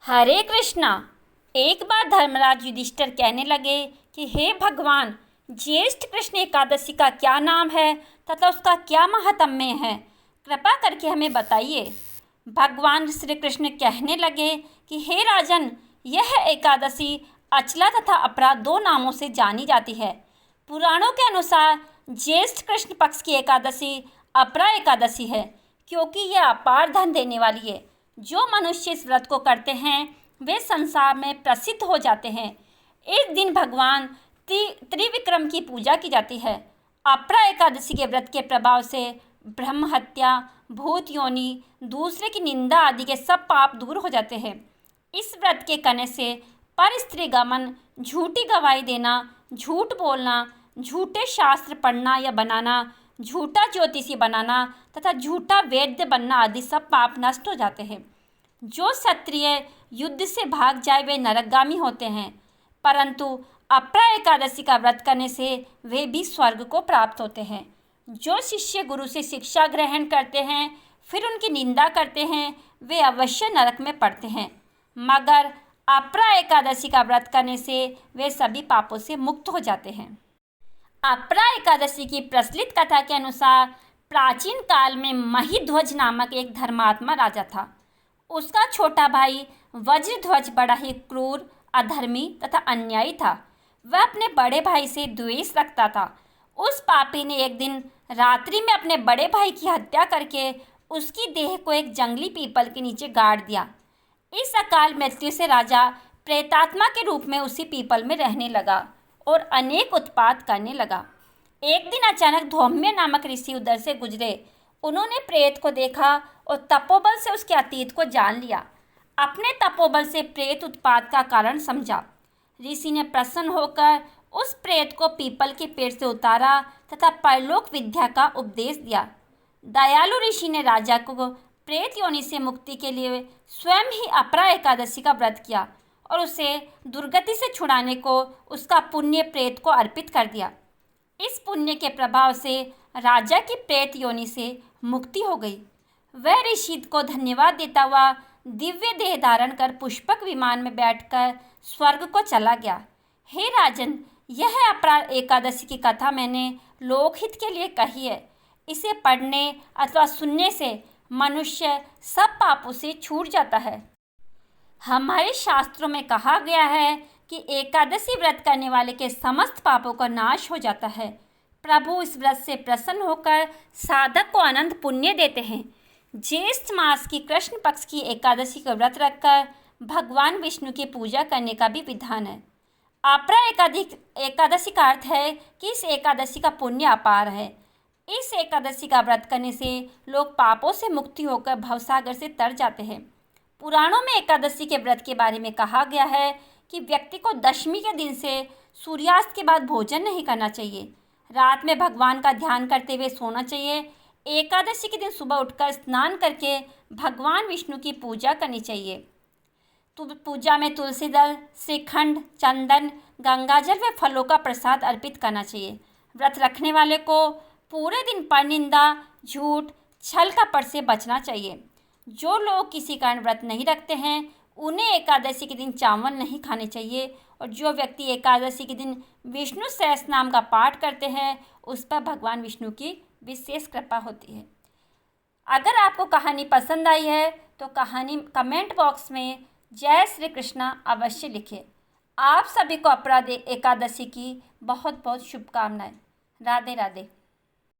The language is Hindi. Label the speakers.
Speaker 1: हरे कृष्णा। एक बार धर्मराज युधिष्ठिर कहने लगे कि हे भगवान, ज्येष्ठ कृष्ण एकादशी का क्या नाम है तथा उसका क्या महात्म्य है, कृपा करके हमें बताइए। भगवान श्री कृष्ण कहने लगे कि हे राजन, यह एकादशी अचला तथा अपरा दो नामों से जानी जाती है। पुराणों के अनुसार ज्येष्ठ कृष्ण पक्ष की एकादशी अपरा एकादशी है, क्योंकि यह अपार धन देने वाली है। जो मनुष्य इस व्रत को करते हैं वे संसार में प्रसिद्ध हो जाते हैं। इस दिन भगवान त्रिविक्रम की पूजा की जाती है। अपरा एकादशी के व्रत के प्रभाव से ब्रह्म हत्या, भूत योनि, दूसरे की निंदा आदि के सब पाप दूर हो जाते हैं। इस व्रत के करने से पर स्त्री गमन, झूठी गवाही देना, झूठ बोलना, झूठे शास्त्र पढ़ना या बनाना, झूठा ज्योतिषी बनाना तथा झूठा वैद्य बनना आदि सब पाप नष्ट हो जाते हैं। जो क्षत्रिय युद्ध से भाग जाए वे नरकगामी होते हैं, परंतु अपरा एकादशी का व्रत करने से वे भी स्वर्ग को प्राप्त होते हैं। जो शिष्य गुरु से शिक्षा ग्रहण करते हैं फिर उनकी निंदा करते हैं वे अवश्य नरक में पड़ते हैं, मगर अपरा एकादशी का व्रत करने से वे सभी पापों से मुक्त हो जाते हैं। अपरा एकादशी की प्रचलित कथा के अनुसार प्राचीन काल में महिध्वज नामक एक धर्मात्मा राजा था। उसका छोटा भाई वज्रध्वज बड़ा ही क्रूर, अधर्मी तथा अन्यायी था। वह अपने बड़े भाई से द्वेष रखता था। उस पापी ने एक दिन रात्रि में अपने बड़े भाई की हत्या करके उसकी देह को एक जंगली पीपल के नीचे गाड़ दिया। इस अकाल मृत्यु से राजा प्रेतात्मा के रूप में उसी पीपल में रहने लगा और अनेक उत्पात करने लगा। एक दिन अचानक धौम्य नामक ऋषि उधर से गुजरे। उन्होंने प्रेत को देखा और तपोबल से उसके अतीत को जान लिया। अपने तपोबल से प्रेत उत्पात का कारण समझा। ऋषि ने प्रसन्न होकर उस प्रेत को पीपल के पेड़ से उतारा तथा परलोक विद्या का उपदेश दिया। दयालु ऋषि ने राजा को प्रेत योनि से मुक्ति के लिए स्वयं ही अपरा एकादशी का व्रत किया और उसे दुर्गति से छुड़ाने को उसका पुण्य प्रेत को अर्पित कर दिया। इस पुण्य के प्रभाव से राजा की प्रेत योनि से मुक्ति हो गई। वह ऋषि को धन्यवाद देता हुआ दिव्य देह धारण कर पुष्पक विमान में बैठकर स्वर्ग को चला गया। हे राजन, यह अपरा एकादशी की कथा मैंने लोकहित के लिए कही है। इसे पढ़ने अथवा सुनने से मनुष्य सब पापों से छूट जाता है। हमारे शास्त्रों में कहा गया है कि एकादशी व्रत करने वाले के समस्त पापों का नाश हो जाता है। प्रभु इस व्रत से प्रसन्न होकर साधक को अनंत पुण्य देते हैं। ज्येष्ठ मास की कृष्ण पक्ष की एकादशी का व्रत रखकर भगवान विष्णु की पूजा करने का भी विधान है। अपरा एकादशी का अर्थ है कि इस एकादशी का पुण्य अपार है। इस एकादशी का व्रत करने से लोग पापों से मुक्ति होकर भवसागर से तर जाते हैं। पुराणों में एकादशी के व्रत के बारे में कहा गया है कि व्यक्ति को दशमी के दिन से सूर्यास्त के बाद भोजन नहीं करना चाहिए। रात में भगवान का ध्यान करते हुए सोना चाहिए। एकादशी के दिन सुबह उठकर स्नान करके भगवान विष्णु की पूजा करनी चाहिए। पूजा में तुलसी दल, श्रीखंड, चंदन, गंगाजल व फलों का प्रसाद अर्पित करना चाहिए। व्रत रखने वाले को पूरे दिन परनिंदा, झूठ, छल कपट से बचना चाहिए। जो लोग किसी कारण व्रत नहीं रखते हैं उन्हें एकादशी के दिन चावल नहीं खाने चाहिए, और जो व्यक्ति एकादशी के दिन विष्णु सहस्त्र नाम का पाठ करते हैं उस पर भगवान विष्णु की विशेष कृपा होती है। अगर आपको कहानी पसंद आई है तो कहानी कमेंट बॉक्स में जय श्री कृष्णा अवश्य लिखें। आप सभी को अपरा एकादशी की बहुत बहुत शुभकामनाएं। राधे राधे।